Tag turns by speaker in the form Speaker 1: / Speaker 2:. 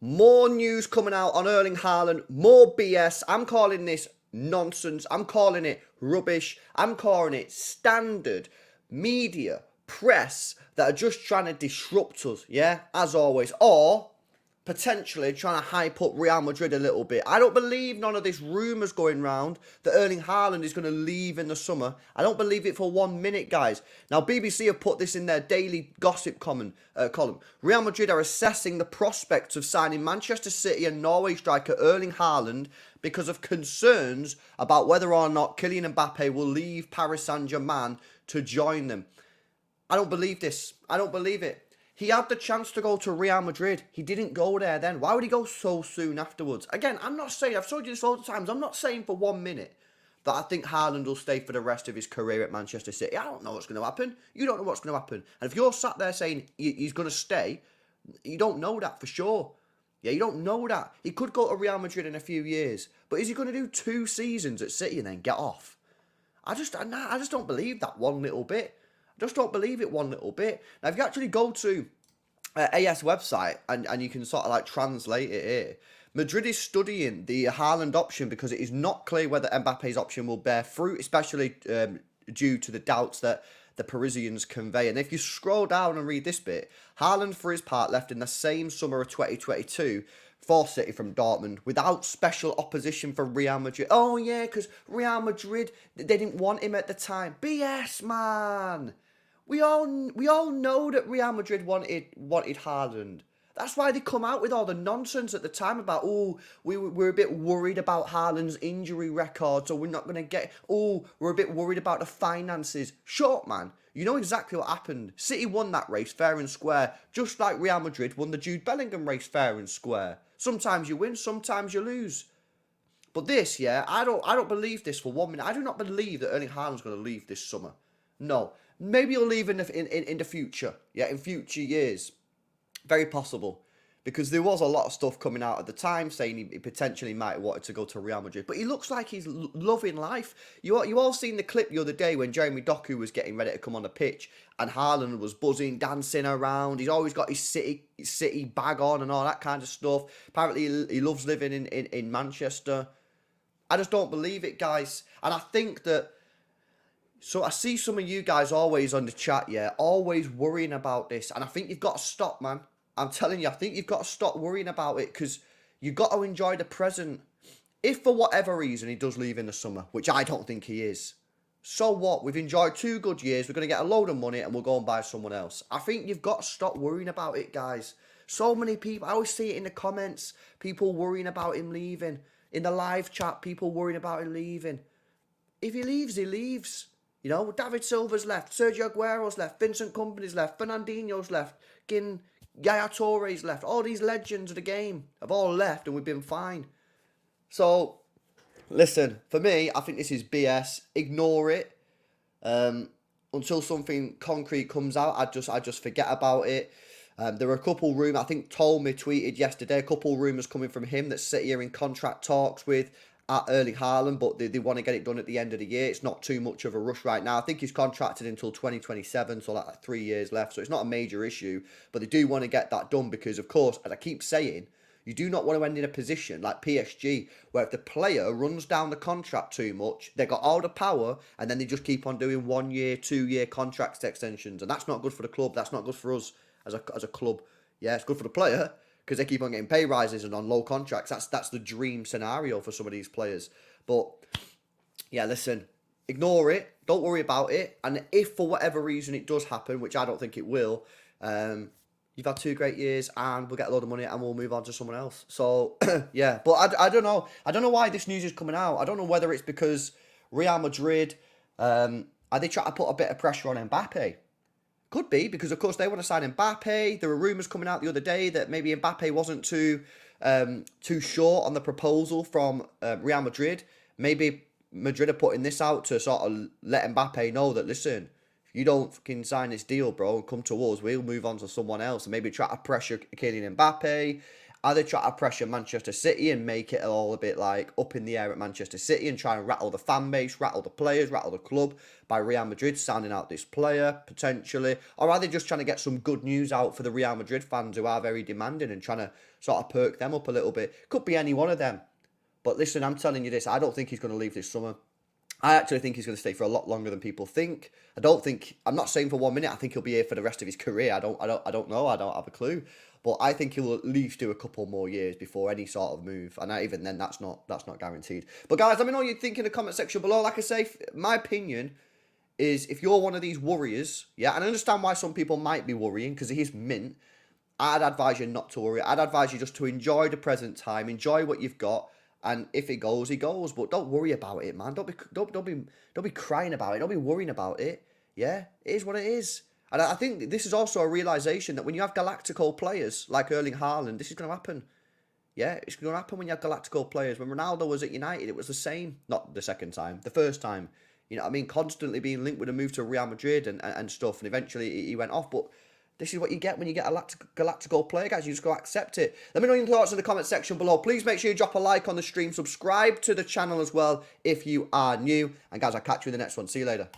Speaker 1: More news coming out on Erling Haaland, more BS. I'm calling this nonsense. I'm calling it rubbish. I'm calling it standard media press that are just trying to disrupt us, yeah, as always. Or potentially trying to hype up Real Madrid a little bit. I don't believe none of this rumours going round that Erling Haaland is going to leave in the summer. I don't believe it for 1 minute, guys. Now, BBC have put this in their daily gossip column. Real Madrid are assessing the prospects of signing Manchester City and Norway striker Erling Haaland because of concerns about whether or not Kylian Mbappe will leave Paris Saint-Germain to join them. I don't believe this. I don't believe it. He had the chance to go to Real Madrid. He didn't go there then. Why would he go so soon afterwards? Again, I'm not saying, I've told you this all the times, I'm not saying for 1 minute that I think Haaland will stay for the rest of his career at Manchester City. I don't know what's going to happen. You don't know what's going to happen. And if you're sat there saying he's going to stay, you don't know that for sure. Yeah, you don't know that. He could go to Real Madrid in a few years. But is he going to do 2 seasons at City and then get off? I just don't believe that one little bit. Just don't believe it one little bit. Now, if you actually go to AS website and you can sort of like translate it here, Madrid is studying the Haaland option because it is not clear whether Mbappe's option will bear fruit, especially due to the doubts that the Parisians convey. And if you scroll down and read this bit, Haaland, for his part, left in the same summer of 2022 for City from Dortmund without special opposition for Real Madrid. Oh yeah, because Real Madrid, they didn't want him at the time. BS, man. We all know that Real Madrid wanted Haaland. That's why they come out with all the nonsense at the time about, we're a bit worried about Haaland's injury record, so we're not going to get, we're a bit worried about the finances. Shut up, man. You know exactly what happened. City won that race fair and square, just like Real Madrid won the Jude Bellingham race fair and square. Sometimes you win, sometimes you lose. But this, yeah, I don't believe this for 1 minute. I do not believe that Erling Haaland's going to leave this summer. No. Maybe he'll leave in the future. Yeah, in future years. Very possible. Because there was a lot of stuff coming out at the time saying he potentially might have wanted to go to Real Madrid. But he looks like he's loving life. You all seen the clip the other day when Jeremy Doku was getting ready to come on the pitch and Haaland was buzzing, dancing around. He's always got his City bag on and all that kind of stuff. Apparently he loves living in Manchester. I just don't believe it, guys. And I think that... So I see some of you guys always on the chat, yeah, always worrying about this. And I think you've got to stop, man. I'm telling you, I think you've got to stop worrying about it because you've got to enjoy the present. If for whatever reason he does leave in the summer, which I don't think he is, so what? We've enjoyed 2 good years. We're going to get a load of money and we'll go and buy someone else. I think you've got to stop worrying about it, guys. So many people, I always see it in the comments, people worrying about him leaving. In the live chat, people worrying about him leaving. If he leaves, he leaves. You know, David Silva's left, Sergio Aguero's left, Vincent Kompany's left, Fernandinho's left, Yaya Touré's left. All these legends of the game have all left and we've been fine. So, listen, for me, I think this is BS. Ignore it. Until something concrete comes out, I just forget about it. There are a couple rumours, I think Tolme tweeted yesterday, a couple rumours coming from him that City are in contract talks with at Erling Haaland, but they want to get it done at the end of the year. It's not too much of a rush right now. I think he's contracted until 2027, so like 3 years left, so it's not a major issue, but they do want to get that done because, of course, as I keep saying, you do not want to end in a position like PSG, where if the player runs down the contract too much, they've got all the power, and then they just keep on doing 1 year, 2 year contract extensions, and that's not good for the club, that's not good for us as a club. Yeah, it's good for the player, because they keep on getting pay rises and on low contracts. That's the dream scenario for some of these players. But, yeah, listen, ignore it. Don't worry about it. And if for whatever reason it does happen, which I don't think it will, you've had 2 great years and we'll get a load of money and we'll move on to someone else. So, yeah. But I don't know. I don't know why this news is coming out. I don't know whether it's because Real Madrid, are they trying to put a bit of pressure on Mbappe? Could be, because of course they want to sign Mbappe. There were rumours coming out the other day that maybe Mbappe wasn't too short on the proposal from Real Madrid. Maybe Madrid are putting this out to sort of let Mbappe know that, listen, if you don't fucking sign this deal, bro, and come to us, we'll move on to someone else. And maybe try to pressure Kylian Mbappe. Are they trying to pressure Manchester City and make it all a bit like up in the air at Manchester City and try and rattle the fan base, rattle the players, rattle the club by Real Madrid sounding out this player, potentially? Or are they just trying to get some good news out for the Real Madrid fans who are very demanding and trying to sort of perk them up a little bit? Could be any one of them. But listen, I'm telling you this, I don't think he's going to leave this summer. I actually think he's going to stay for a lot longer than people think. I'm not saying for 1 minute, I think he'll be here for the rest of his career. I don't know. I don't have a clue. But I think he'll at least do a couple more years before any sort of move. And even then, that's not guaranteed. But guys, let me know what you think in the comment section below. Like I say, my opinion is if you're one of these worriers, yeah, and I understand why some people might be worrying because he is mint, I'd advise you not to worry. I'd advise you just to enjoy the present time, enjoy what you've got. And if it goes, it goes. But don't worry about it, man. Don't be crying about it. Don't be worrying about it. Yeah, it is what it is. And I think this is also a realization that when you have Galactical players like Erling Haaland, this is going to happen. Yeah, it's going to happen when you have Galactical players. When Ronaldo was at United, it was the same. Not the second time, the first time. You know what I mean? Constantly being linked with a move to Real Madrid and stuff. And eventually he went off. But this is what you get when you get a Galactical player, guys. You just go accept it. Let me know your thoughts in the comment section below. Please make sure you drop a like on the stream. Subscribe to the channel as well if you are new. And guys, I'll catch you in the next one. See you later.